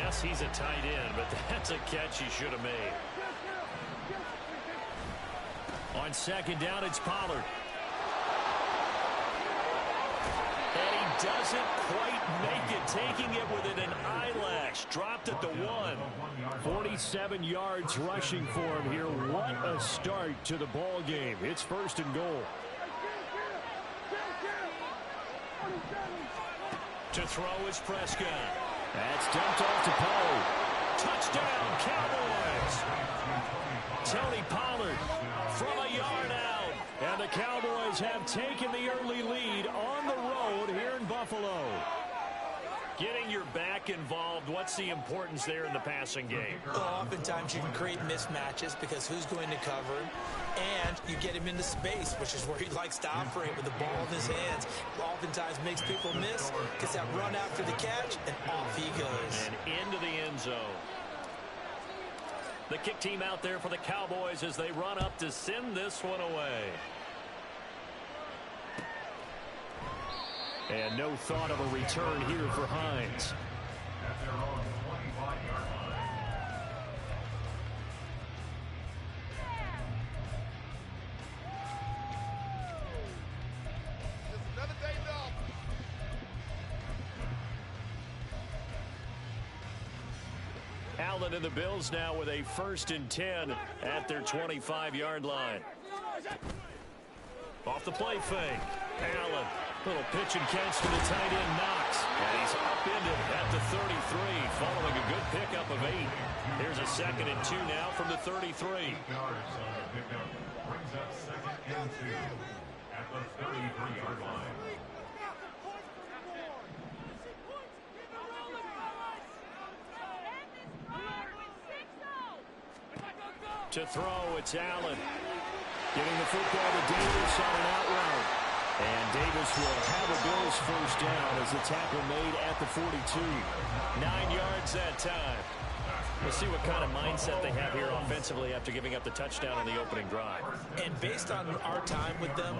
Yes, he's a tight end, but that's a catch he should have made. On second down, it's Pollard. And he doesn't quite make it, taking it within an eyelash. Dropped at the 1. 47 yards rushing for him here. What a start to the ball game. It's first and goal. To throw is Prescott. That's dumped off to Pollard. Touchdown, Cowboys. Tony Pollard from a yard out. And the Cowboys have taken the early lead on the road here in Buffalo. Getting your back involved, what's the importance there in the passing game? Well, oftentimes you can create mismatches because who's going to cover him, and you get him into space, which is where he likes to operate with the ball in his hands. Oftentimes makes people miss, gets that run after the catch, and off he goes. And into the end zone. The kick team out there for the Cowboys as they run up to send this one away. And no thought of a return here for Hines. Allen and the Bills now with a 1st and 10 at their 25-yard line. Off the play fake. Allen. Little pitch and catch to the tight end, Knox. And he's upended at the 33 following a good pickup of 8. Here's a 2nd and 2 now from the 33. Brings up 2nd and 2 at the 33-yard line. To throw, it's Allen. Getting the football to Davis on an out route. And Davis will have a Bills 1st down as the tackle made at the 42. 9 yards that time. We'll see what kind of mindset they have here offensively after giving up the touchdown on the opening drive. And based on our time with them,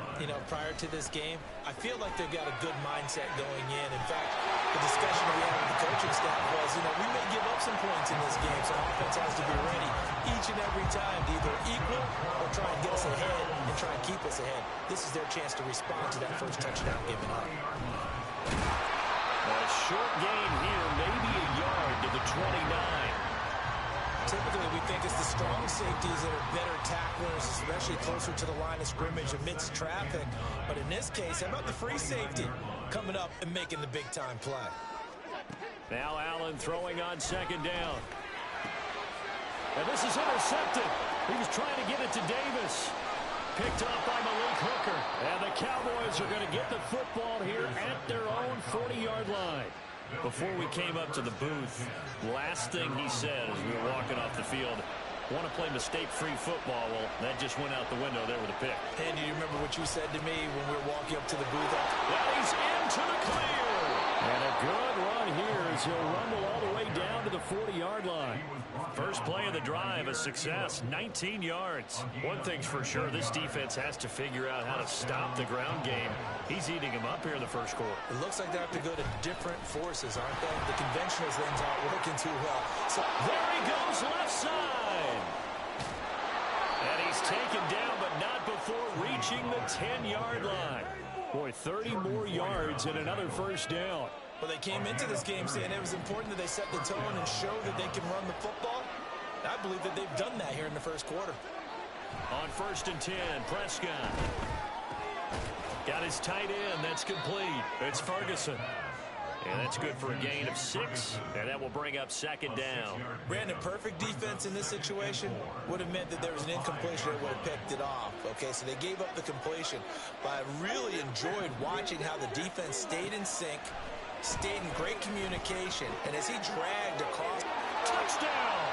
prior to this game, I feel like they've got a good mindset going in. In fact, the discussion we had with the coaching staff was, we may give up some points in this game, so offense has to be ready each and every time to either equal or try and get us ahead and try and keep us ahead. This is their chance to respond to that first touchdown given up. A short gain here, maybe a yard to the 29. Typically, we think it's the strong safeties that are better tacklers, especially closer to the line of scrimmage amidst traffic. But in this case, how about the free safety coming up and making the big-time play? Now Allen throwing on 2nd down. And this is intercepted. He was trying to get it to Davis. Picked up by Malik Hooker. And the Cowboys are going to get the football here at their own 40-yard line. Before we came up to the booth, last thing he said as we were walking off the field, want to play mistake-free football. Well, that just went out the window there with a pick. And do you remember what you said to me when we were walking up to the booth? Well, he's into the clear. And a good run here as he'll rumble all the way down to the 40-yard line. First play of the drive, a success, 19 yards. One thing's for sure, this defense has to figure out how to stop the ground game. He's eating him up here in the first quarter. It looks like they have to go to different forces, aren't they? The conventional things aren't working too well. So there he goes, left side. And he's taken down, but not before reaching the 10-yard line. Boy, 30 more yards and another 1st down. Well, they came into this game saying it was important that they set the tone and show that they can run the football. I believe that they've done that here in the first quarter. On 1st and 10, Prescott. Got his tight end. That's complete. It's Ferguson. And that's good for a gain of 6, and that will bring up 2nd down. Brandon, perfect defense in this situation would have meant that there was an incompletion that would have picked it off. Okay, so they gave up the completion. But I really enjoyed watching how the defense stayed in sync, stayed in great communication, and as he dragged across. Touchdown!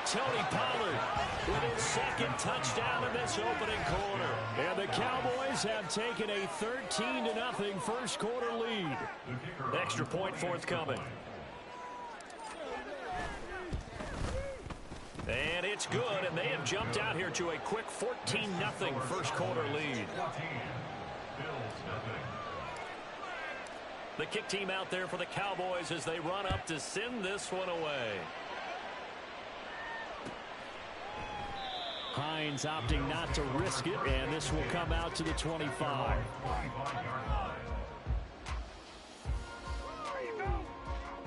Tony Pollard with his 2nd touchdown in this opening quarter. And the Cowboys have taken a 13-0 first quarter lead. Extra point forthcoming. And it's good, and they have jumped out here to a quick 14-0 first quarter lead. The kick team out there for the Cowboys as they run up to send this one away. Hines opting not to risk it, and this will come out to the 25.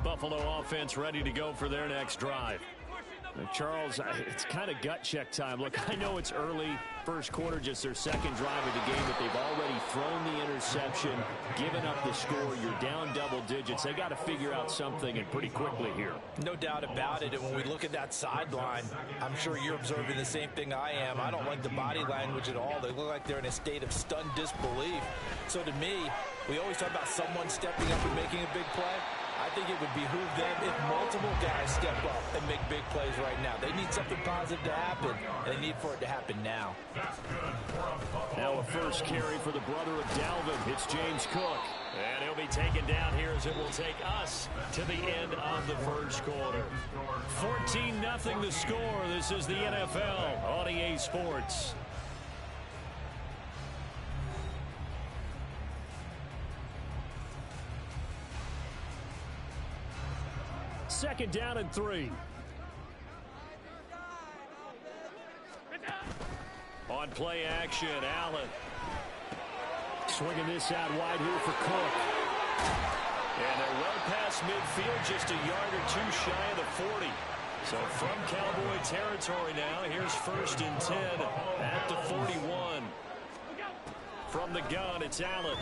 Buffalo offense ready to go for their next drive. Charles, it's kind of gut check time. Look, I know it's early, first quarter, just their second drive of the game, but they've already thrown the interception, given up the score. You're down double digits. They got to figure out something, and pretty quickly here. No doubt about it. And when we look at that sideline, I'm sure you're observing the same thing I am. I don't like the body language at all. They look like they're in a state of stunned disbelief. So to me, we always talk about someone stepping up and making a big play. I think it would behoove them if multiple guys step up and make big plays right now. They need something positive to happen, and they need for it to happen now. Now a first carry for the brother of Dalvin. It's James Cook. And he'll be taken down here as it will take us to the end of the first quarter. 14-0 the score. This is the NFL on EA Sports. Second down and 3. On play action, Allen. Swinging this out wide here for Cook. And they're well past midfield, just a yard or two shy of the 40. So from Cowboy territory now, here's 1st and 10 at the 41. From the gun, it's Allen.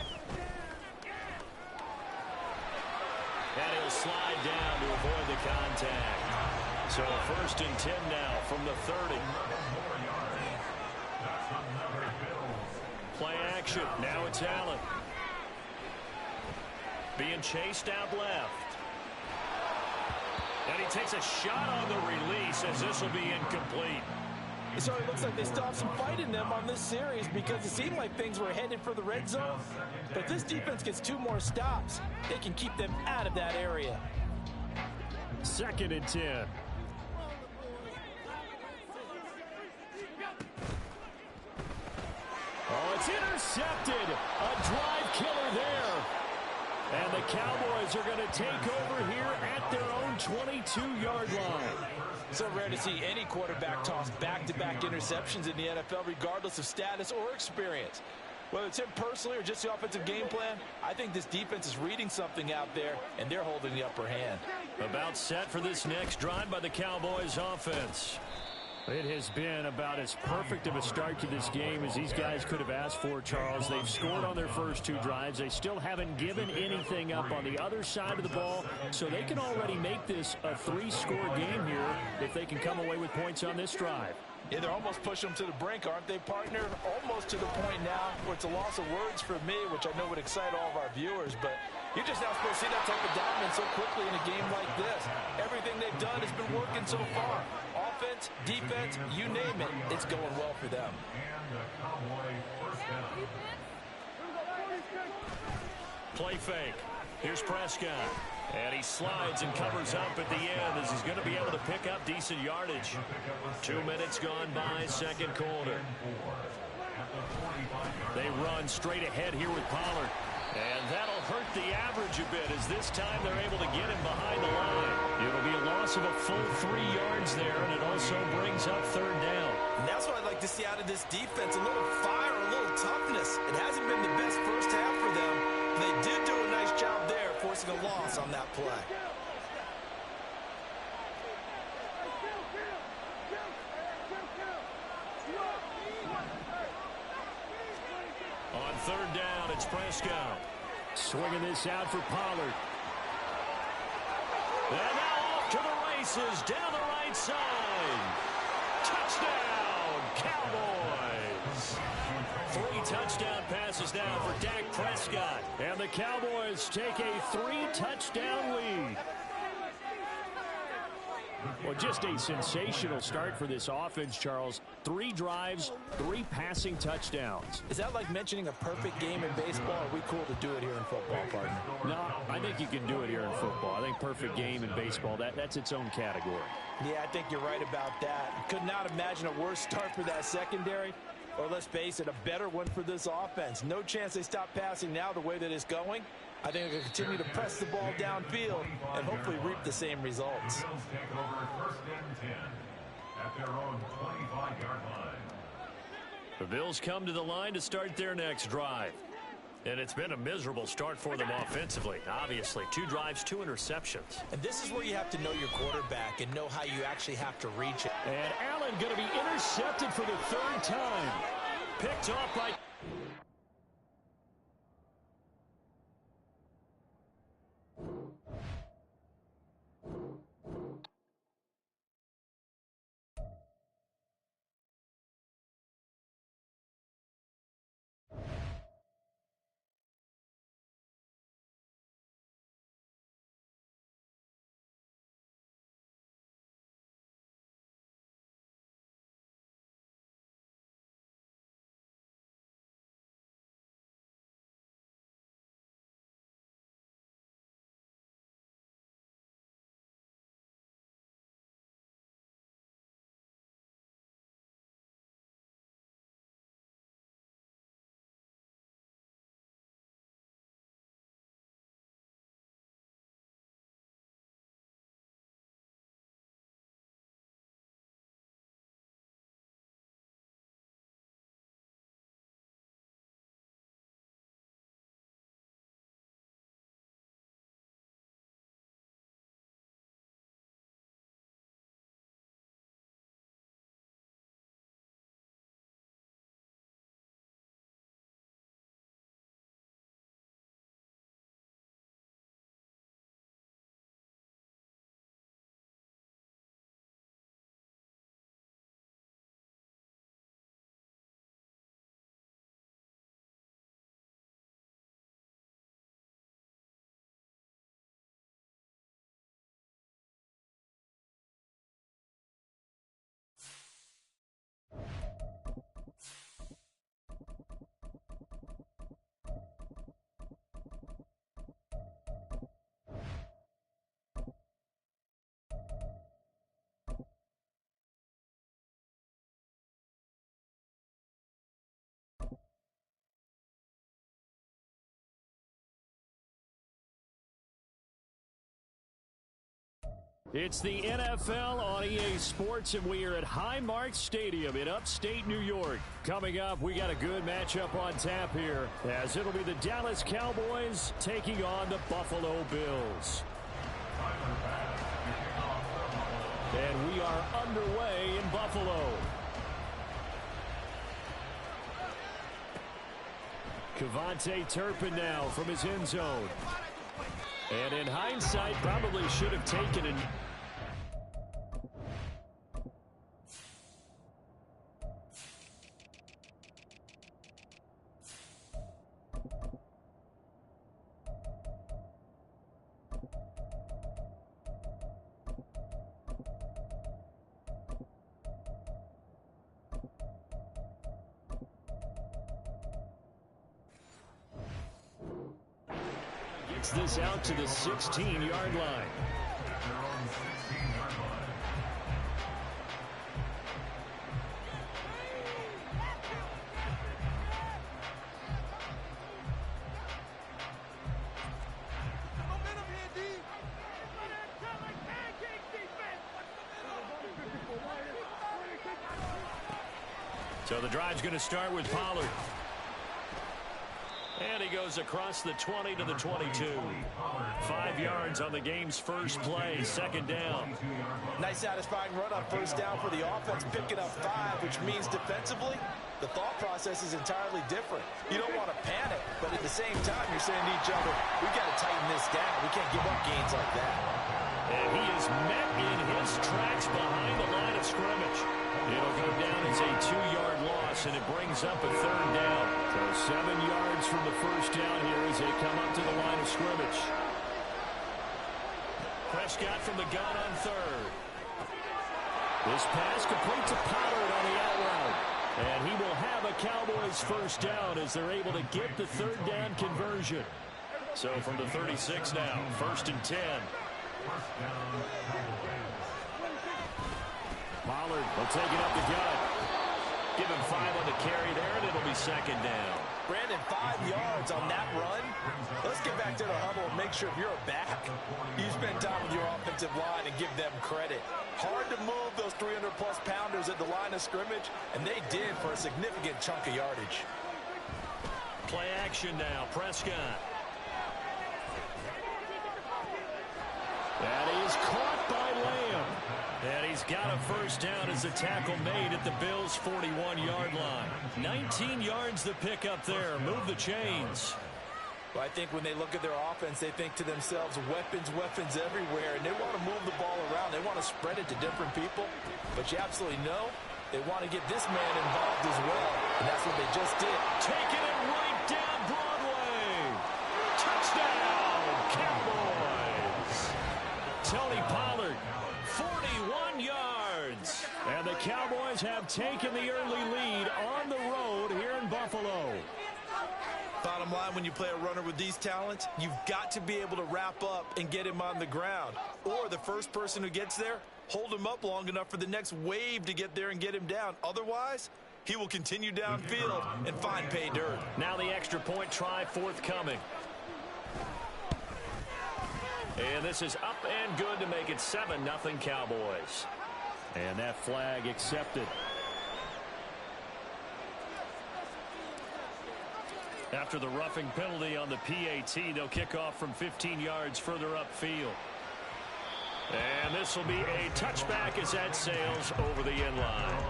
And he'll slide down to avoid the contact. So 1st and 10 now from the 30. Play action. Now it's Allen. Being chased out left. And he takes a shot on the release as this will be incomplete. So it looks like they still have some fight in them on this series because it seemed like things were headed for the red zone. But this defense gets 2 more stops. They can keep them out of that area. 2nd and 10. Oh, it's intercepted. A drive killer there. And the Cowboys are going to take over here at their own 22-yard line. So rare to see any quarterback toss back-to-back interceptions in the NFL, regardless of status or experience. Whether it's him personally or just the offensive game plan, I think this defense is reading something out there, and they're holding the upper hand. About set for this next drive by the Cowboys offense. It has been about as perfect of a start to this game as these guys could have asked for, Charles. They've scored on their first 2 drives. They still haven't given anything up on the other side of the ball, so they can already make this a 3-score game here if they can come away with points on this drive. Yeah, they're almost pushing them to the brink, aren't they, partner? Almost to the point now where it's a loss of words for me, which I know would excite all of our viewers, but you're just not supposed to see that type of dominance so quickly in a game like this. Everything they've done has been working so far. Offense, defense, you name it, it's going well for them. Play fake. Here's Prescott. And he slides and covers up at the end as he's going to be able to pick up decent yardage. 2 minutes gone by, second quarter. They run straight ahead here with Pollard. And that'll hurt the average a bit as this time they're able to get him behind the line. It'll be a loss of a full 3 yards there, and it also brings up 3rd down. And that's what I'd like to see out of this defense, a little fire, a little toughness. It hasn't been the best first half for them. They did do a nice job there, forcing a loss on that play. On 3rd down, it's Prescott. Swinging this out for Pollard. And now off to the races, down the right side. Touchdown, Cowboys. 3 touchdown passes now for Dak Prescott. And the Cowboys take a 3-touchdown lead. Well, just a sensational start for this offense, Charles. 3 drives, 3 passing touchdowns. Is that like mentioning a perfect game in baseball? Are we cool to do it here in football, partner? No, I think you can do it here in football. I think perfect game in baseball, that's its own category. Yeah, I think you're right about that. Could not imagine a worse start for that secondary. Or let's face it, a better one for this offense. No chance they stop passing now the way that it's going. I think they'll continue to press the ball downfield and hopefully reap the same results. Bills take over first and 10 at their own 25-yard line. The Bills come to the line to start their next drive. And it's been a miserable start for them offensively. Obviously, 2 drives, 2 interceptions. And this is where you have to know your quarterback and know how you actually have to reach it. And Allen going to be intercepted for the 3rd time. Picked off by... It's the NFL on EA Sports, and we are at Highmark Stadium in upstate New York. Coming up, we got a good matchup on tap here, as it'll be the Dallas Cowboys taking on the Buffalo Bills. And we are underway in Buffalo. Kevontae Turpin now from his end zone. And in hindsight, probably should have taken it. Gets this out to the 16-yard line. So the drive's going to start with Pollard. And he goes across the 20 to the 22. 5 yards on the game's first play, second down. Nice satisfying run on first down for the offense, picking up 5, which means defensively, the thought process is entirely different. You don't want to panic, but at the same time, you're saying to each other, we've got to tighten this down. We can't give up gains like that. And he is met in his tracks behind the line of scrimmage. It'll go down as a 2-yard loss, and it brings up a third down. So 7 yards from the first down here as they come up to the line of scrimmage. Prescott from the gun on third. This pass complete to Pollard on the out route. And he will have a Cowboys first down as they're able to get the third down conversion. So from the 36 now, 1st and 10. Pollard will take it up the gut. Give him 5 on the carry there, and it'll be second down. Brandon, 5 yards on that run. Let's get back to the huddle and make sure if you're a back, you spend time with your offensive line and give them credit. Hard to move those 300-plus pounders at the line of scrimmage, and they did for a significant chunk of yardage. Play action now, Prescott. That is caught by Lamb. And he's got a first down as the tackle made at the Bills' 41-yard line. 19 yards to pick up there. Move the chains. Well, I think when they look at their offense, they think to themselves, weapons, weapons everywhere, and they want to move the ball around. They want to spread it to different people. But you absolutely know they want to get this man involved as well, and that's what they just did. Taking it right down Broadway. Touchdown, Cowboys. Tony Pollard, 41 yards. And the Cowboys have taken the early lead on the road here in Buffalo. Bottom line, when you play a runner with these talents, you've got to be able to wrap up and get him on the ground. Or the first person who gets there, hold him up long enough for the next wave to get there and get him down. Otherwise, he will continue downfield and find pay dirt. Now the extra point try forthcoming. And this is up and good to make it 7-0 Cowboys. And that flag accepted. After the roughing penalty on the PAT, they'll kick off from 15 yards further upfield. And this will be a touchback as that sails over the end line.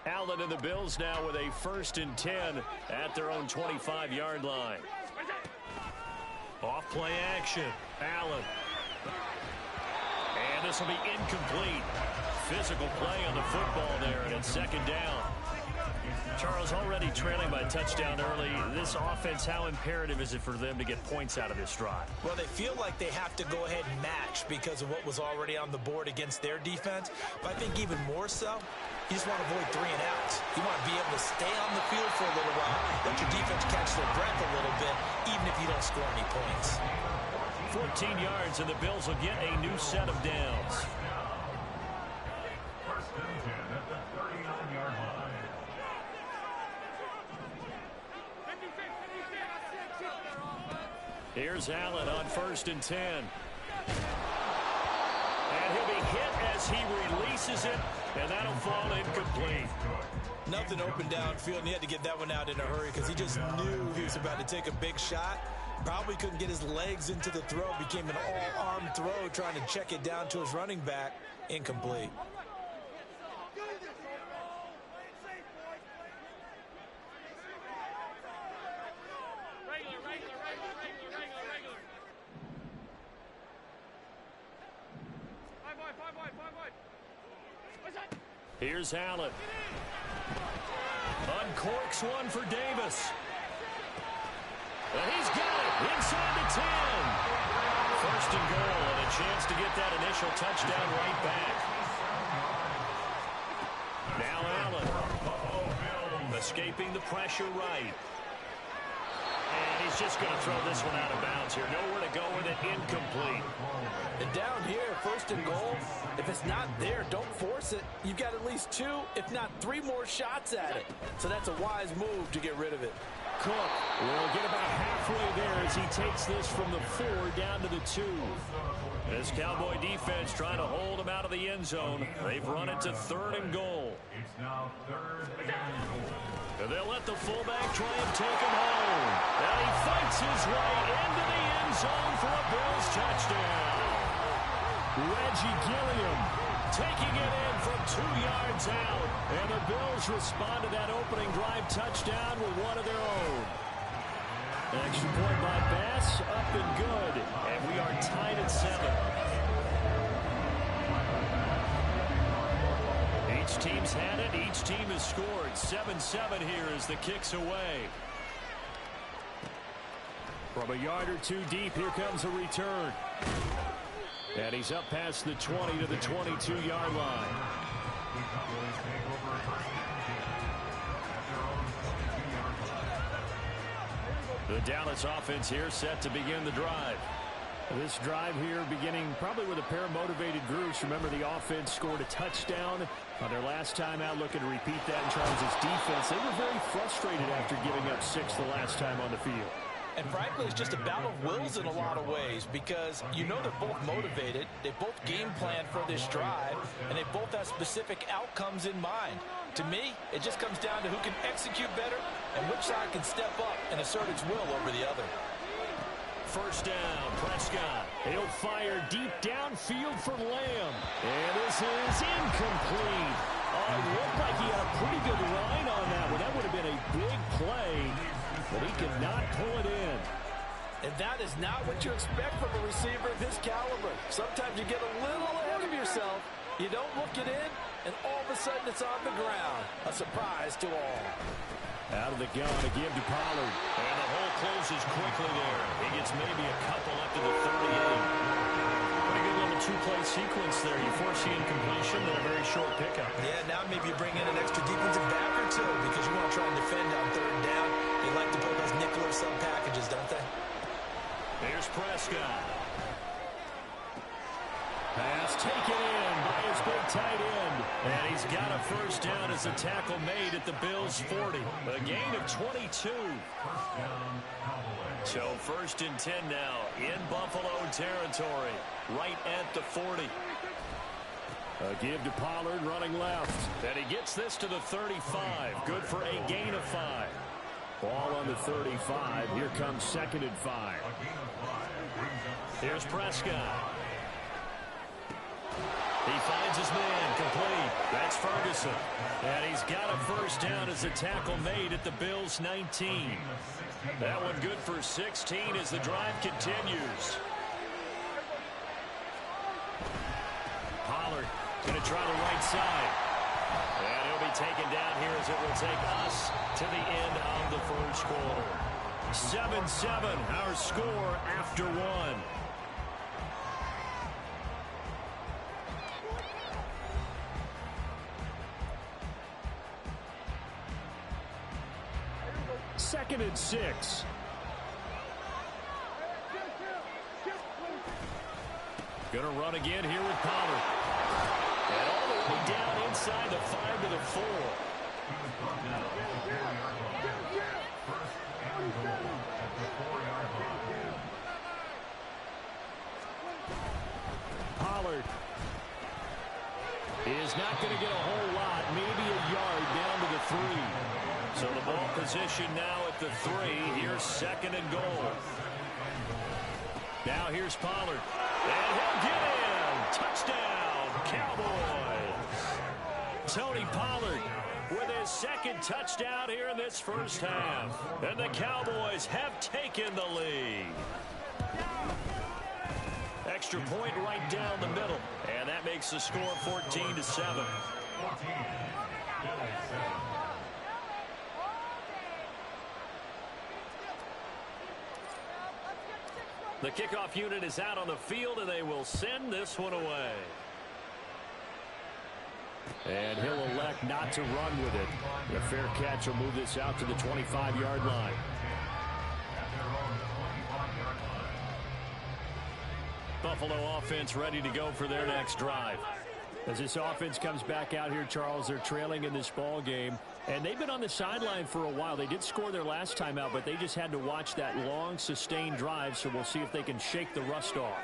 Allen and the Bills now with a 1st and 10 at their own 25-yard line. Off play action. Allen. And this will be incomplete. Physical play on the football there, and it's 2nd down. Charles, already trailing by a touchdown early. This offense, how imperative is it for them to get points out of this drive? Well, they feel like they have to go ahead and match because of what was already on the board against their defense. But I think even more so, you just want to avoid 3 and outs. You want to be able to stay on the field for a little while, let your defense catch their breath a little bit, even if you don't score any points. 14 yards, and the Bills will get a new set of downs. 1st and 10 at the 39-yard line. Here's Allen on 1st and 10. And he'll be hit as he releases it, and that'll fall incomplete. Nothing open downfield, and he had to get that one out in a hurry because he just knew he was about to take a big shot. Probably couldn't get his legs into the throw. Became an all-arm throw, trying to check it down to his running back. Incomplete. Here's Allen. Uncorks one for Davis. And he's got it inside the 10. 1st and goal, and a chance to get that initial touchdown right back. Now Allen. Escaping the pressure right. And he's just going to throw this one out of bounds here. Nowhere to go with it. Incomplete. And down here, 1st and goal, if it's not there, don't force it. You've got at least 2, if not 3 more shots at it. So that's a wise move to get rid of it. Cook will get about halfway there as he takes this from the 4 down to the 2. This Cowboy defense trying to hold him out of the end zone. They've run it to 3rd and goal. It's now 3rd and goal. And they'll let the fullback try and take him home. And he fights his way into the end zone for a Bills touchdown. Reggie Gilliam taking it in from 2 yards out. And the Bills respond to that opening drive touchdown with one of their own. Extra point by Bass, up and good. And we are tied at 7. Each team's had it. Each team has scored. 7-7 here as the kick's away. From a yard or 2 deep, here comes a return. And he's up past the 20 to the 22-yard line. The Dallas offense here set to begin the drive. This drive here beginning probably with a pair of motivated groups. Remember, the offense scored a touchdown on their last time out, looking to repeat that in terms of defense. They were very frustrated after giving up 6 the last time on the field. And frankly, it's just a battle of wills in a lot of ways because you know they're both motivated. They both game plan for this drive, and they both have specific outcomes in mind. To me, it just comes down to who can execute better and which side can step up and assert its will over the other. First down, Prescott. He'll fire deep downfield for Lamb. And this is incomplete. Oh, it looked like he had a pretty good line on that one. That would have been a big play, but he could not pull it in. And that is not what you expect from a receiver of his caliber. Sometimes you get a little ahead of yourself. You don't look it in, and all of a sudden it's on the ground. A surprise to all. Out of the gun to give to Pollard. And the hole closes quickly there. He gets maybe a couple up to the 38. Pretty good little two-play sequence there. You force the incompletion, then a very short pickup. Yeah, now maybe you bring in an extra defensive back or two because you want to try and defend on third down. They like to put those nickel or sub packages, don't they? Here's Prescott. Pass taken in by his big tight end. And he's got a first down as a tackle made at the Bills' 40. A gain of 22. So first and 10 now in Buffalo territory, right at the 40. A give to Pollard running left. And he gets this to the 35. Good for a gain of 5. Ball on the 35. Here comes 2nd and 5. Here's Prescott. He finds his man, complete. That's Ferguson. And he's got a first down as a tackle made at the Bills' 19. That one good for 16 as the drive continues. Pollard going to try the right side. And he'll be taken down here as it will take us to the end of the first quarter. 7-7, our score after one. Second and 6. Going to run again here with Pollard. And all the way down inside the 5 to the 4. Pollard is not going to get a whole lot, maybe a yard down to the 3. So the ball position now at the 3. Here's 2nd and goal. Now here's Pollard. And he'll get in. Touchdown, Cowboys. Tony Pollard with his 2nd touchdown here in this first half. And the Cowboys have taken the lead. Extra point right down the middle. And that makes the score 14-7. The kickoff unit is out on the field, and they will send this one away. And he'll elect not to run with it. The fair catch will move this out to the 25-yard line. Buffalo offense ready to go for their next drive. As this offense comes back out here, Charles, they're trailing in this ball game. And they've been on the sideline for a while. They did score their last time out, but they just had to watch that long, sustained drive, so we'll see if they can shake the rust off.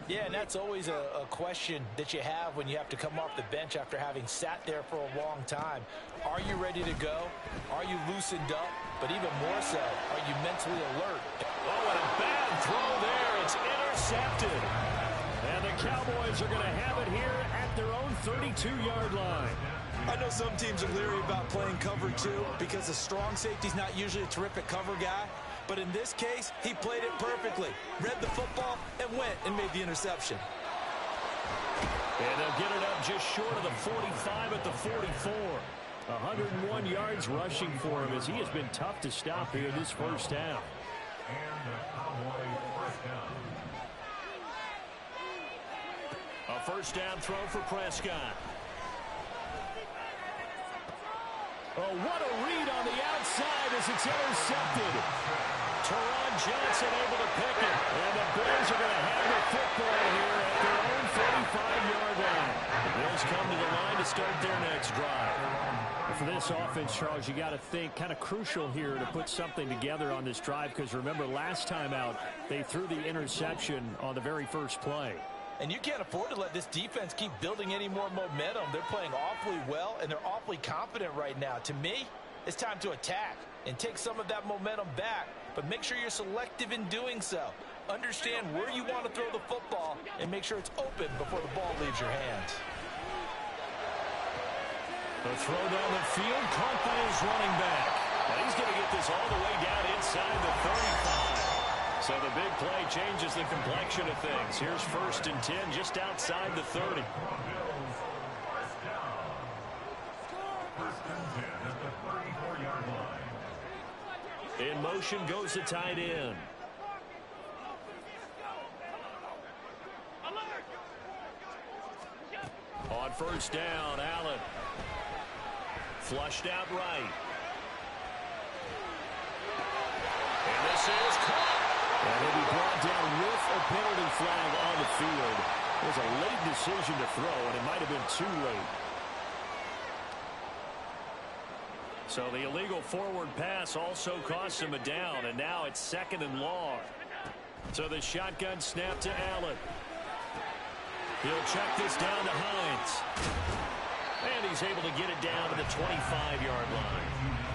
Yeah, and that's always a question that you have when you have to come off the bench after having sat there for a long time. Are you ready to go? Are you loosened up? But even more so, are you mentally alert? Oh, and a bad throw there. It's intercepted. And the Cowboys are going to have it here at their own 32-yard line. I know some teams are leery about playing cover 2 because the strong safety's not usually a terrific cover guy. But in this case, he played it perfectly. Read the football and went and made the interception. And they'll get it up just short of the 45 at the 44. 101 yards rushing for him as he has been tough to stop here this first half. A first down throw for Prescott. Oh, what a read on the outside as it's intercepted. Teron Johnson able to pick it. And the Bills are going to have the football here at their own 45-yard line. The Bills come to the line to start their next drive. For this offense, Charles, you got to think kind of crucial here to put something together on this drive, because remember last time out they threw the interception on the very first play. And you can't afford to let this defense keep building any more momentum. They're playing awfully well, and they're awfully confident right now. To me, it's time to attack and take some of that momentum back, but make sure you're selective in doing so. Understand where you want to throw the football and make sure it's open before the ball leaves your hands. The throw down the field, Conklin is running back. And he's going to get this all the way down inside the 35. So the big play changes the complexion of things. Here's 1st and 10 just outside the 30. In motion goes the tight end. On 1st down, Allen. Flushed out right. And this is caught. And he'll be brought down with a penalty flag on the field. It was a late decision to throw, and it might have been too late. So the illegal forward pass also costs him a down, and now it's 2nd and long. So the shotgun snap to Allen. He'll check this down to Hines. And he's able to get it down to the 25-yard line.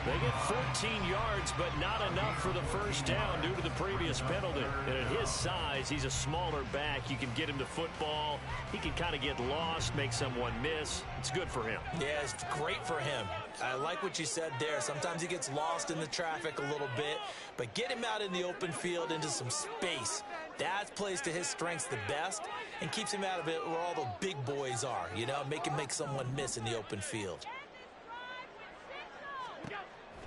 They get 14 yards, but not enough for the 1st down due to the previous penalty. And at his size, he's a smaller back. You can get him to football. He can kind of get lost, make someone miss. It's good for him. Yeah, it's great for him. I like what you said there. Sometimes he gets lost in the traffic a little bit, but get him out in the open field into some space. That plays to his strengths the best and keeps him out of it where all the big boys are, you know, make someone miss in the open field.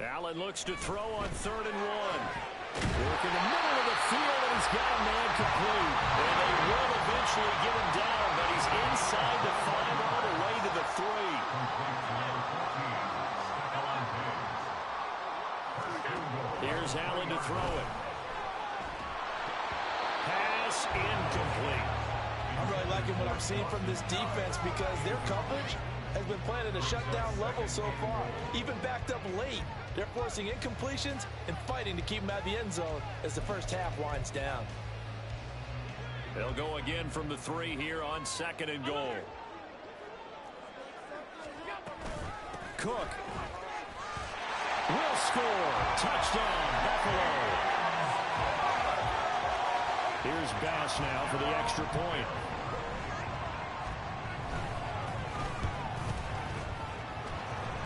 Allen looks to throw on 3rd and 1. Work in the middle of the field, and he's got a man complete. And they will eventually get him down, but he's inside the 5 all the way to the 3. Here's Allen to throw it. Pass incomplete. I'm really liking what I'm seeing from this defense because their coverage has been playing at a shutdown level so far. Even backed up late, they're forcing incompletions and fighting to keep them out of the end zone as the 1st half winds down. They'll go again from the 3 here on 2nd and goal. Cook will score. Touchdown, Buffalo. Here's Bass now for the extra point.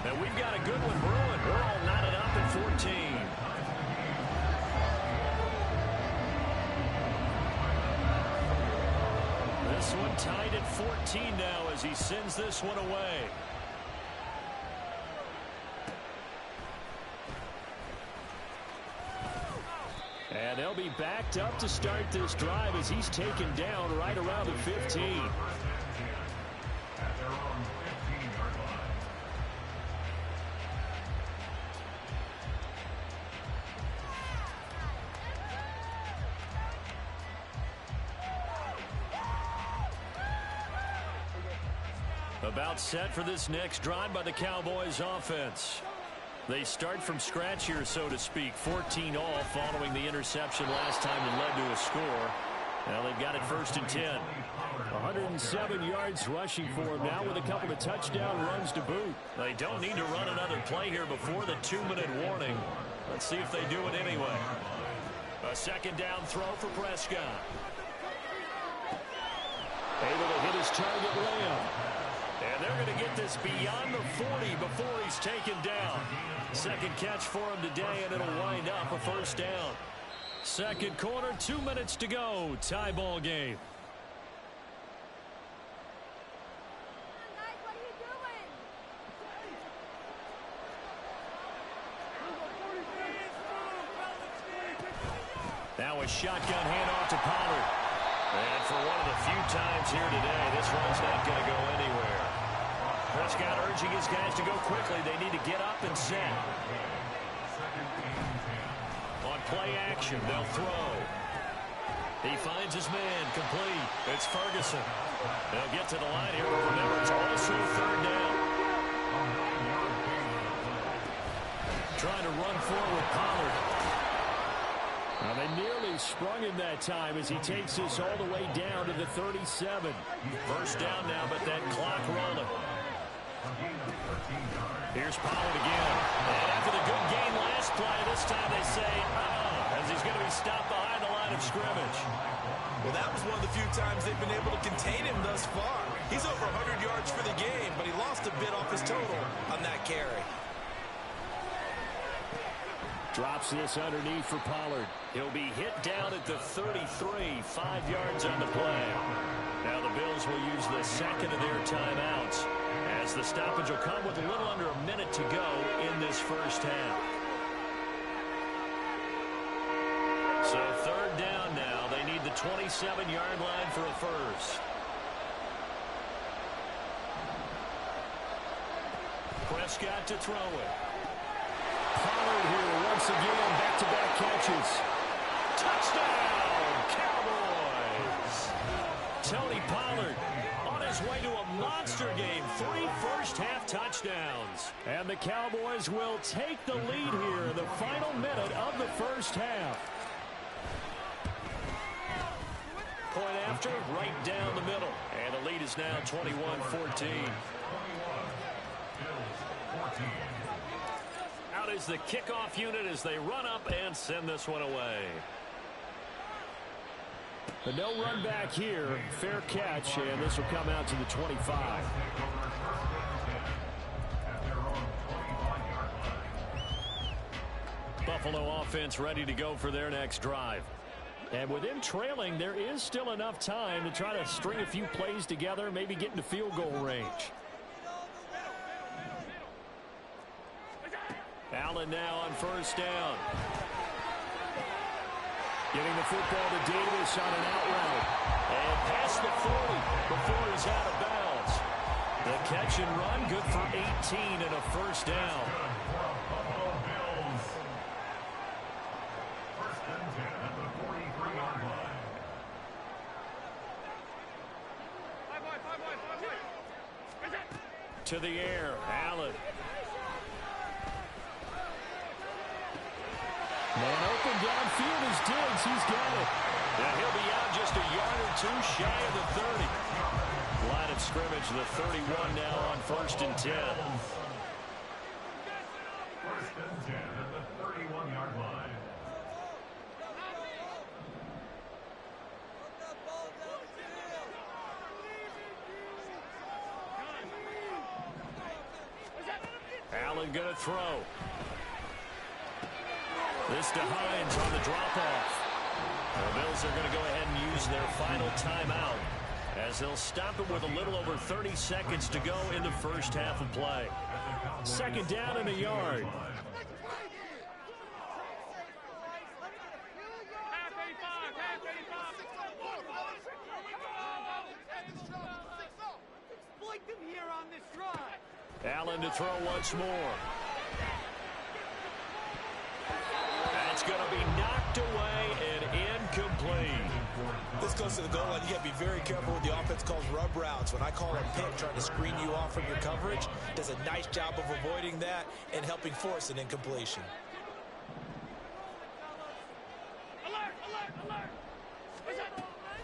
And we've got a good one brewing. We're all knotted up at 14. This one tied at 14 now as he sends this one away. And they'll be backed up to start this drive as he's taken down right around the 15. About set for this next drive by the Cowboys offense. They start from scratch here, so to speak. 14 all following the interception last time that led to a score. Now they've got it 1st and 10. 107 yards rushing for him now with a couple of touchdown runs to boot. They don't need to run another play here before the 2-minute warning. Let's see if they do it anyway. A 2nd down throw for Prescott. Able to hit his target Lamb. And they're going to get this beyond the 40 before he's taken down. 2nd catch for him today, and it'll wind up a 1st down. 2nd quarter, 2 minutes to go. Tie ball game. Now a shotgun handoff to Pollard. And for one of the few times here today, this one's not going to go anywhere. Prescott urging his guys to go quickly. They need to get up and set. On play action, they'll throw. He finds his man, complete. It's Ferguson. They'll get to the line here, but remember, it's also third down. Trying to run forward, Pollard. Now they nearly sprung him that time as he takes this all the way down to the 37. First down now, but that clock rolling. Here's Pollard again. And after the good gain last play, this time they say, as he's going to be stopped behind the line of scrimmage. Well, that was one of the few times they've been able to contain him thus far. He's over 100 yards for the game, but he lost a bit off his total on that carry. Drops this underneath for Pollard. He'll be hit down at the 33, 5 yards on the play. Now the Bills will use the second of their timeouts, as the stoppage will come with a little under a minute to go in this first half. So third down now. They need the 27-yard line for a first. Prescott to throw it. Pollard here once again, back-to-back catches. Touchdown, Cowboys! Tony Pollard on his way to a monster game. 3 first-half touchdowns. And the Cowboys will take the lead here in the final minute of the first half. Point after, right down the middle. And the lead is now 21-14. Out is the kickoff unit as they run up and send this one away. But no run back here. Fair catch, and this will come out to the 25. Buffalo offense ready to go for their next drive. And with them trailing, there is still enough time to try to string a few plays together, maybe get into field goal range. Allen now on first down. Getting the football to Davis on an out route. And past the 40 before he's out of bounds. The catch and run, good for 18 and a first down. To the air, Allen. Man open downfield is Diggs. He's got it. And he'll be out just a yard or two shy of the 30. Line of scrimmage, the 31 now on 1st and 10. 1st and 10 at the 31-yard line. Allen going to throw. This to Hines on the drop-off. The Bills are going to go ahead and use their final timeout as they'll stop it with a little over 30 seconds to go in the first half of play. Second down and a yard. Allen to throw once more. That's going to be knocked away and incomplete. This goes to the goal line. You got to be very careful with the offense calls rub routes. When I call a pick trying to screen you off from your coverage, does a nice job of avoiding that and helping force an incompletion.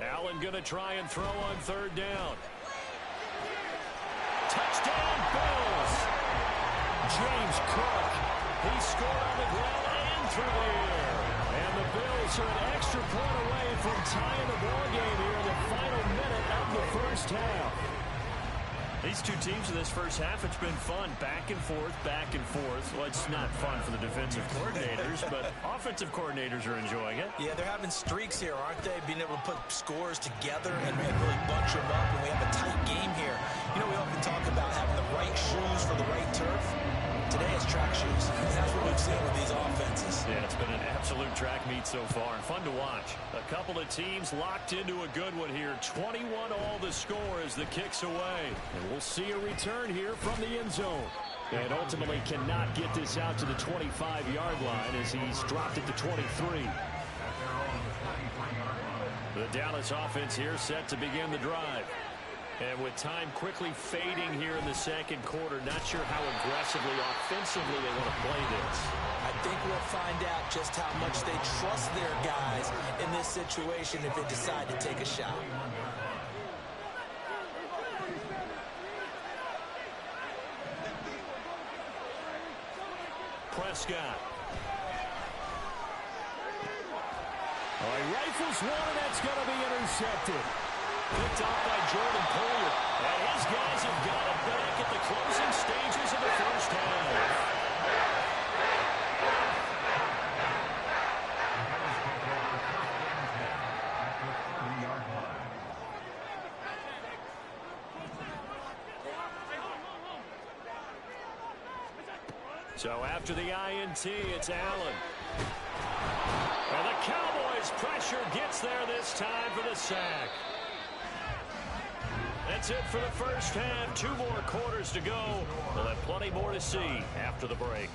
Allen going to try and throw on third down. Touchdown, Bills. James Cook. He scored on the ground and through the air. And the Bills are an extra point away from tying the ball game here in the final minute of the first half. These two teams in this first half, it's been fun. Back and forth, back and forth. Well, it's not fun for the defensive coordinators, but offensive coordinators are enjoying it. Yeah, they're having streaks here, aren't they? Being able to put scores together and really bunch them up, and we have a tight game here. You know, we often talk about having the right shoes for the right turf. today is track shoes. And that's what we've seen with these offenses. Yeah, it's been an absolute track meet so far. Fun to watch. A couple of teams locked into a good one here. 21 all the score as the kick's away. And we'll see a return here from the end zone. And ultimately cannot get this out to the 25-yard line as he's dropped it to 23. The Dallas offense here set to begin the drive. And with time quickly fading here in the second quarter, not sure how aggressively, offensively they want to play this. I think we'll find out just how much they trust their guys in this situation if they decide to take a shot. Prescott. Oh, he rifles one, and that's going to be intercepted. Picked off by Jordan Poyer. And his guys have got it back at the closing stages of the first half. So after the INT, it's Allen. And the Cowboys' pressure gets there this time for the sack. That's it for the first half. 2 more quarters to go. We'll have plenty more to see after the break.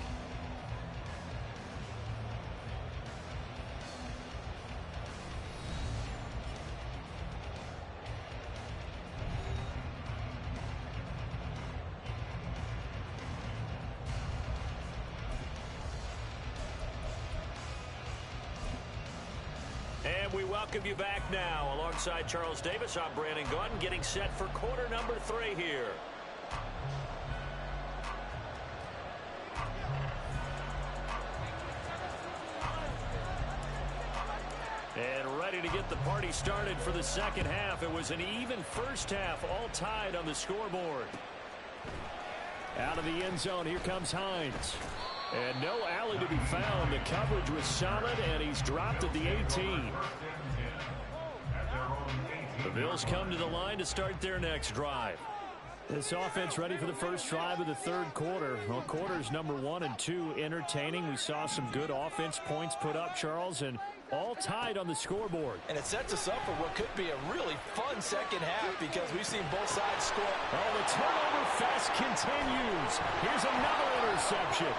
And we welcome you back now. Alongside Charles Davis, I'm Brandon Gunn, getting set for quarter number 3 here. And ready to get the party started for the second half. It was an even first half, all tied on the scoreboard. Out of the end zone, here comes Hines. And no alley to be found. The coverage was solid, and he's dropped at the 18. The Bills come to the line to start their next drive. This offense ready for the first drive of the third quarter. Well, quarters number 1 and 2 entertaining. We saw some good offense points put up, Charles, and all tied on the scoreboard. And it sets us up for what could be a really fun second half because we've seen both sides score. Oh, the turnover fest continues. Here's another interception.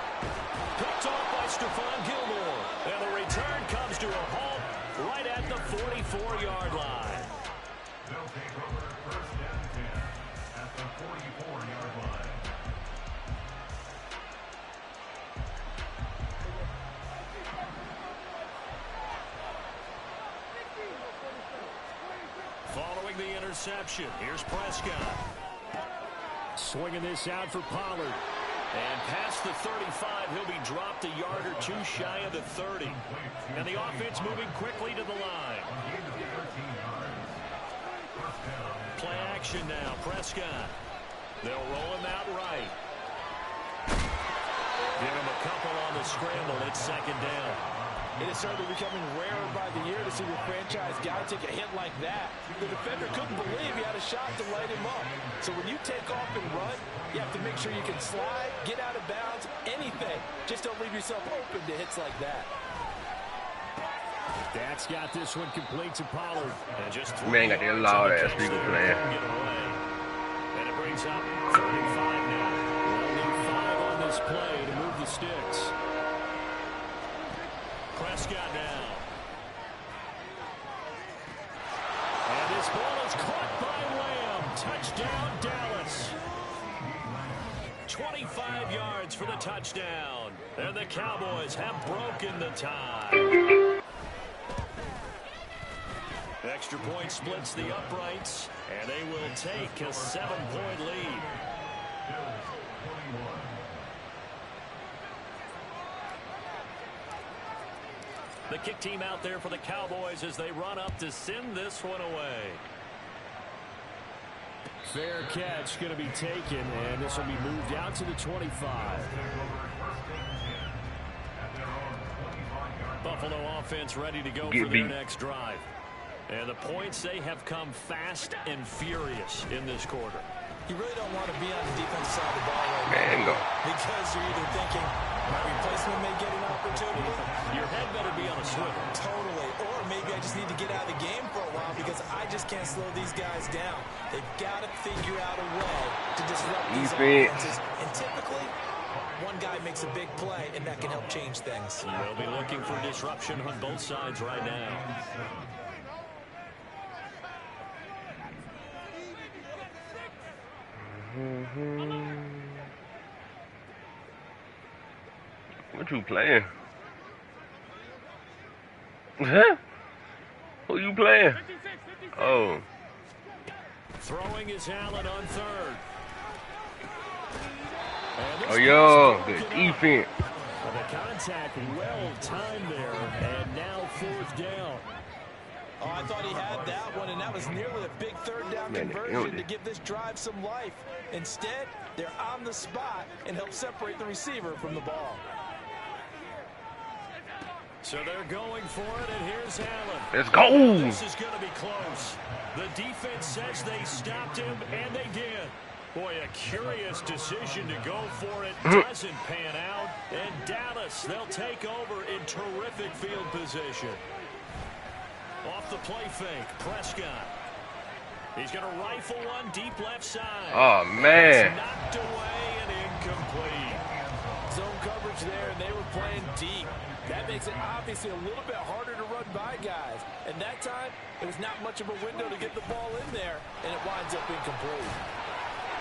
Picked off by Stephon Gilmore. And the return comes to a halt right at the 44-yard line. They'll take over first and 10 at the 44-yard line. Following the interception, here's Prescott. Swinging this out for Pollard. And past the 35, he'll be dropped a yard or 2 shy of the 30. And the offense moving quickly to the line. Play action now, Prescott. They'll roll him out right. Give him a couple on the scramble. It's second down. It is certainly becoming rarer by the year to see your franchise guy take a hit like that. The defender couldn't believe he had a shot to light him up. So when you take off and run, you have to make sure you can slide, get out of bounds, anything. Just don't leave yourself open to hits like that. That's got this one complete to Pollard. And just Man, I did allow that speaker play. And it brings up 35 now. Only 5 on this play to move the sticks. Prescott now. And this ball is caught by Lamb. Touchdown, Dallas. 25 yards for the touchdown. And the Cowboys have broken the tie. Extra point splits the uprights, and they will take a 7-point lead. The kick team out there for the Cowboys as they run up to send this one away. Fair catch going to be taken, and this will be moved out to the 25. Buffalo offense ready to go for their next drive. And the points, they have come fast and furious in this quarter. You really don't want to be on the defensive side of the ball right Man, now go. because you're either thinking my replacement may get an opportunity. Your head better be on a swivel. Totally. Or maybe I just need to get out of the game for a while because I just can't slow these guys down. They've got to figure out a way to disrupt these offenses. And typically, one guy makes a big play, and that can help change things. They'll be looking for disruption on both sides right now. What you playing? Huh? Who you playing? Oh. Throwing is Allen on third. Oh, yo, good defense. The contact well timed there, and now fourth down. Oh, I thought he had that one, and that was nearly a big third down conversion to give this drive some life. Instead, they're on the spot and help separate the receiver from the ball. So they're going for it, and here's Allen. Let's go. This is going to be close. The defense says they stopped him, and they did. Boy, a curious decision to go for it. Doesn't pan out. And Dallas, they'll take over in terrific field position. Off the play fake, Prescott. He's going to rifle one deep left side. Oh, man. It's knocked away and incomplete. Zone coverage there, and they were playing deep. That makes it obviously a little bit harder to run by guys. And that time, it was not much of a window to get the ball in there, and it winds up incomplete.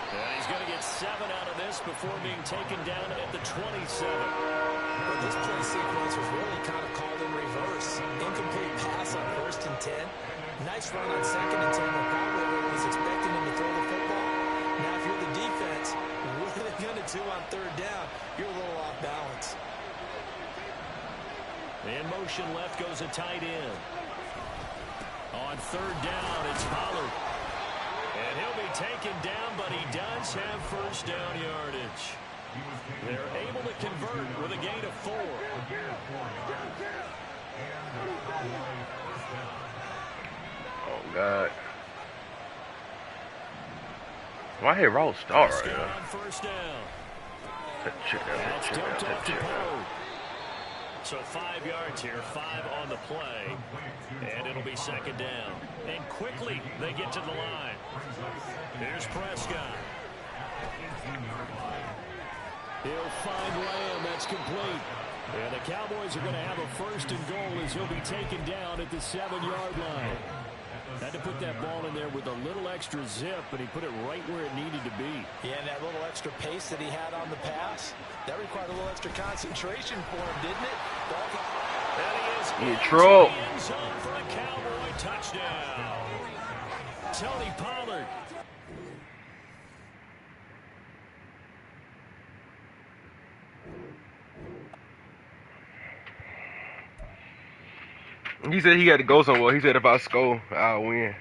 And he's going to get 7 out of this before being taken down at the 27. Well, this play sequence was really kind of called in reverse. Incomplete pass on 1st and 10. Nice run on 2nd and 10. Where probably was expecting him to throw the football. Now, if you're the defense, what are they going to do on 3rd down? You're a little off balance. In motion left goes a tight end. On 3rd down, it's Pollard. And he'll be taken down, but he does have 1st down yardage. They're able to convert with a gain of 4. Oh, God. Why hit Roll Star right now? On 1st down. Check that out. So 5 yards here, 5 on the play. And it'll be 2nd down. And quickly they get to the line. Here's Prescott. He'll find Lamb. That's complete. And the Cowboys are going to have a 1st and goal as he'll be taken down at the 7-yard line. Had to put that ball in there with a little extra zip, but he put it right where it needed to be. Yeah, and that little extra pace that he had on the pass, that required a little extra concentration for him, didn't it? And he is in the end zone for a Cowboy touchdown. Tony Pollard. He said he had to go somewhere. He said if I score, I'll win.